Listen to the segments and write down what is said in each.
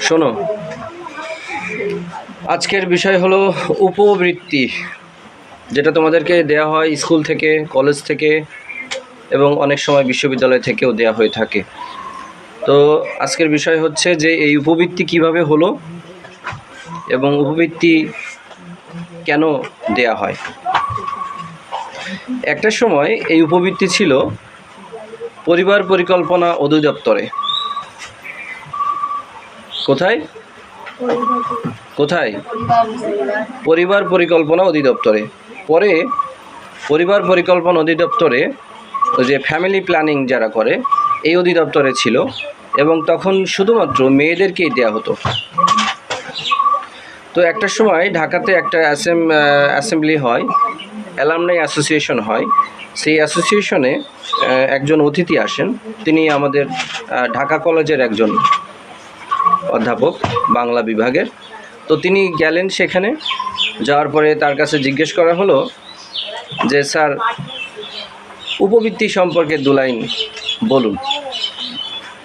শোনো, আজকের বিষয় হলো উপবৃত্তি, যেটা তোমাদেরকে দেয়া হয় স্কুল থেকে, কলেজ থেকে এবং অনেক সময় বিশ্ববিদ্যালয় থেকেও দেয়া হয়ে থাকে। তো আজকের বিষয় হচ্ছে যে এই উপবৃত্তি কিভাবে হলো এবং উপবৃত্তি কেন দেয়া হয়। একটা সময় এই উপবৃত্তি ছিল পরিবার পরিকল্পনা অধিদপ্তরে। কোথায় কোথায় পরিবার পরিকল্পনা অধিদপ্তরে। পরে পরিবার পরিকল্পনা অধিদপ্তরে যে ফ্যামিলি প্ল্যানিং যারা করে এই অধিদপ্তরে ছিল, এবং তখন শুধুমাত্র মেয়েদেরকেই দেয়া হতো। তো একটা সময় ঢাকাতে একটা অ্যাসেম্বলি হয়, অ্যালামনাই অ্যাসোসিয়েশন হয়। সেই অ্যাসোসিয়েশনে একজন অতিথি আসেন, তিনি আমাদের ঢাকা কলেজের একজন অধ্যাপক, বাংলা বিভাগের। তো তিনি গেলেন সেখানে, যাওয়ার পরে তার কাছে জিজ্ঞেস করা হলো যে স্যার, উপবৃত্তি সম্পর্কে দু লাইন বলুন।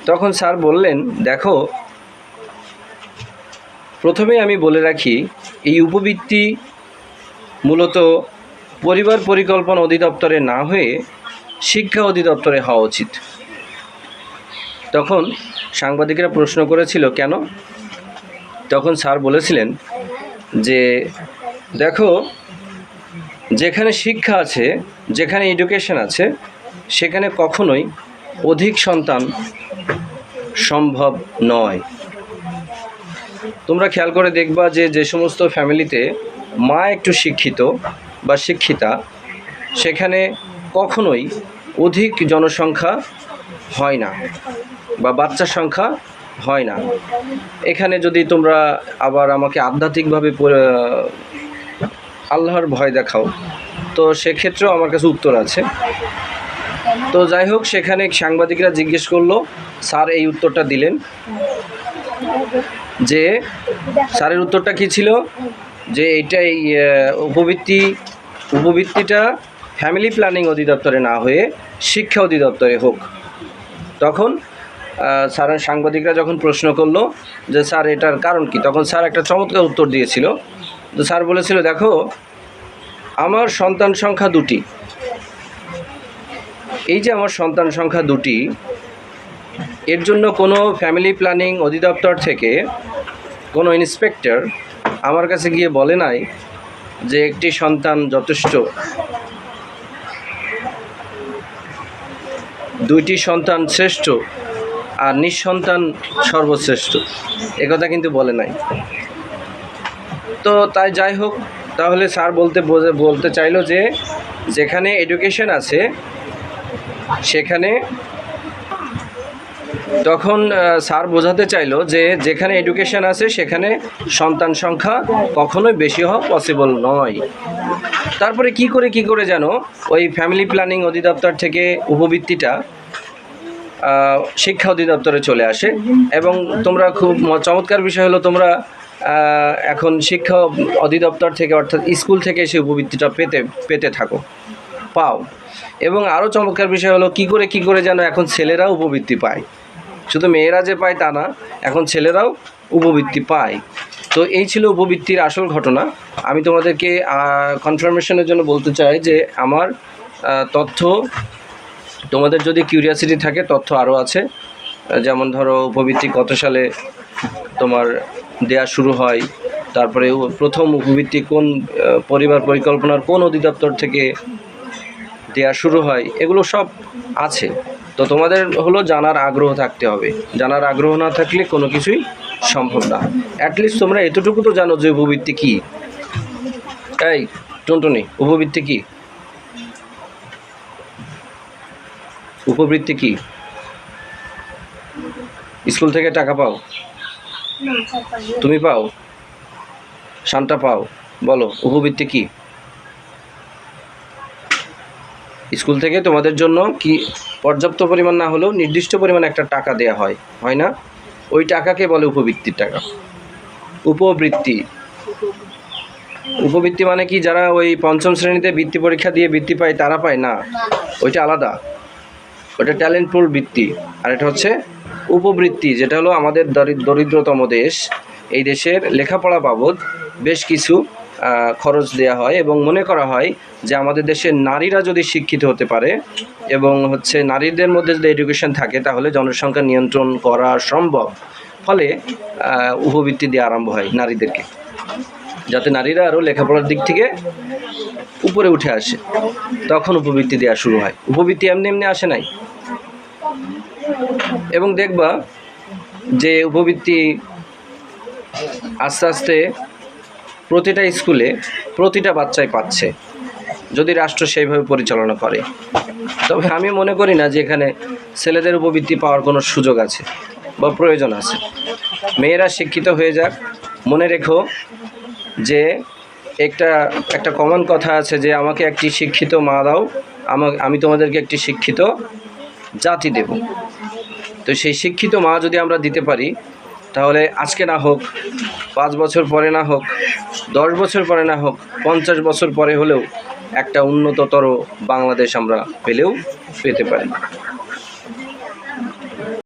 তখন স্যার বললেন, দেখো, প্রথমে আমি বলে রাখি, এই উপবৃত্তি মূলত পরিবার পরিকল্পনা অধিদপ্তরে না হয়ে শিক্ষা অধিদপ্তরে হওয়া উচিত। তখন সাংবাদিকরা প্রশ্ন করেছিল কেন। তখন স্যার বলেছিলেন যে দেখো, যেখানে শিক্ষা আছে, যেখানে এডুকেশন আছে, সেখানে কখনোই অধিক সন্তান সম্ভব নয়। তোমরা খেয়াল করে দেখবা যে যে সমস্ত ফ্যামিলিতে মা একটু শিক্ষিত বা শিক্ষিতা, সেখানে কখনোই অধিক জনসংখ্যা হয় না বা বাচ্চার সংখ্যা হয় না। এখানে যদি তোমরা আবার আমাকে আধ্যাত্মিকভাবে আল্লাহর ভয় দেখাও, তো সেক্ষেত্রেও আমার কাছে উত্তর আছে। তো যাই হোক, সেখানে সাংবাদিকরা জিজ্ঞেস করলো, স্যার এই উত্তরটা দিলেন যে স্যারের উত্তরটা কী ছিল, যে এইটাই উপবৃত্তিটা ফ্যামিলি প্ল্যানিং অধিদপ্তরে না হয়ে শিক্ষা অধিদপ্তরে হোক। তখন স্যারের সাংবাদিকরা যখন প্রশ্ন করলো যে স্যার এটার কারণ কি, তখন স্যার একটা চমৎকার উত্তর দিয়েছিল। তো স্যার বলেছিল, দেখো, আমার সন্তান সংখ্যা দুটি। এই যে আমার সন্তান সংখ্যা দুটি, এর জন্য কোনো ফ্যামিলি প্ল্যানিং অধিদপ্তর থেকে কোনো ইন্সপেক্টর আমার কাছে গিয়ে বলে নাই যে একটি সন্তান যথেষ্ট, দুইটি সন্তান শ্রেষ্ঠ আর নিঃসন্তান সর্বশ্রেষ্ঠ, একথা কিন্তু বলে নাই। তো তাই যাই হোক, তাহলে স্যার বলতে চাইলো যে যেখানে এডুকেশন আছে সেখানে, তখন স্যার বোঝাতে চাইলো যে যেখানে এডুকেশন আছে সেখানে সন্তান সংখ্যা কখনোই বেশি হওয়া পসিবল নয়। তারপরে কি করে যেন ওই ফ্যামিলি প্ল্যানিং অধিদপ্তর থেকে উপবৃত্তিটা শিক্ষা অধিদপ্তরে চলে আসে। এবং তোমরা খুব চমৎকার বিষয় হলো, তোমরা এখন শিক্ষা অধিদপ্তর থেকে, অর্থাৎ স্কুল থেকে এসে উপবৃত্তিটা পেতে পাও। এবং আরও চমৎকার বিষয় হলো, কি করে যেন এখন ছেলেরাও উপবৃত্তি পায়। শুধু মেয়েরা যে পায় তা না, এখন ছেলেরাও উপবৃত্তি পায়। তো এই ছিল উপবৃত্তির আসল ঘটনা। আমি তোমাদেরকে কনফার্মেশনের জন্য বলতে চাই যে আমার তথ্য, তোমাদের যদি কিউরিয়াসিটি থাকে, তথ্য আরও আছে। যেমন ধরো, উপবৃত্তি কত সালে তোমার দেয়া শুরু হয়, তারপরে প্রথম উপবৃত্তি কোন পরিবার পরিকল্পনার কোন অধিদপ্তর থেকে দেয়া শুরু হয়, এগুলো সব আছে। তো তোমাদের হলো জানার আগ্রহ থাকতে হবে। জানার আগ্রহ না থাকলে কোনো কিছুই সম্ভব না। অ্যাটলিস্ট তোমরা এতটুকু তো জানো যে উপবৃত্তি কী। এই টুনটুনি, উপবৃত্তি কী? উপবৃত্তি কী? স্কুল থেকে টাকা পাও? তুমি পাও? শান্তা পাও? বলো, উপবৃত্তি কী? স্কুল থেকে তোমাদের জন্য কি পর্যাপ্ত পরিমাণ না হলেও নির্দিষ্ট পরিমাণ একটা টাকা দেয়া হয় না? ওই টাকাকে বলে উপবৃত্তির টাকা। উপবৃত্তি মানে কি, যারা ওই পঞ্চম শ্রেণীতে বৃত্তি পরীক্ষা দিয়ে বৃত্তি পায় তারা পায় না, ওইটা আলাদা। ওইটা ট্যালেন্ট পুল বৃত্তি, আর এটা হচ্ছে উপবৃত্তি, যেটা হলো আমাদের দরিদ্রতম দেশ, এই দেশের লেখাপড়া বাবদ বেশ কিছু খরচ দেওয়া হয় এবং মনে করা হয় যে আমাদের দেশের নারীরা যদি শিক্ষিত হতে পারে এবং নারীদের মধ্যে যদি এডুকেশন থাকে তাহলে জনসংখ্যা নিয়ন্ত্রণ করা সম্ভব। ফলে উপবৃত্তি দেওয়া আরম্ভ হয় নারীদেরকে, যাতে নারীরা আরও লেখাপড়ার দিক থেকে উপরে উঠে আসে, তখন উপবৃত্তি দেওয়া শুরু হয়। উপবৃত্তি এমনি এমনি আসে নাই। এবং দেখবা যে উপবৃত্তি আস্তে আস্তে প্রতিটা স্কুলে প্রতিটা বাচ্চাই পাচ্ছে, যদি রাষ্ট্র সেইভাবে পরিচালনা করে। তবে আমি মনে করি না যে এখানে ছেলেদের উপবৃত্তি পাওয়ার কোনো সুযোগ আছে বা প্রয়োজন আছে। মেয়েরা শিক্ষিত হয়ে যাক। মনে রেখো যে একটা কমন কথা আছে যে আমাকে একটি শিক্ষিত মা দাও, আমি তোমাদেরকে একটি শিক্ষিত জাতি দেব। তো সেই শিক্ষিত মা যদি আমরা দিতে পারি, তাহলে আজকে না হোক, 5 বছর পরে না হোক, 10 বছর পরে না হোক, 50 বছর পরে হলেও একটা উন্নততর বাংলাদেশ আমরা পেতে পারি।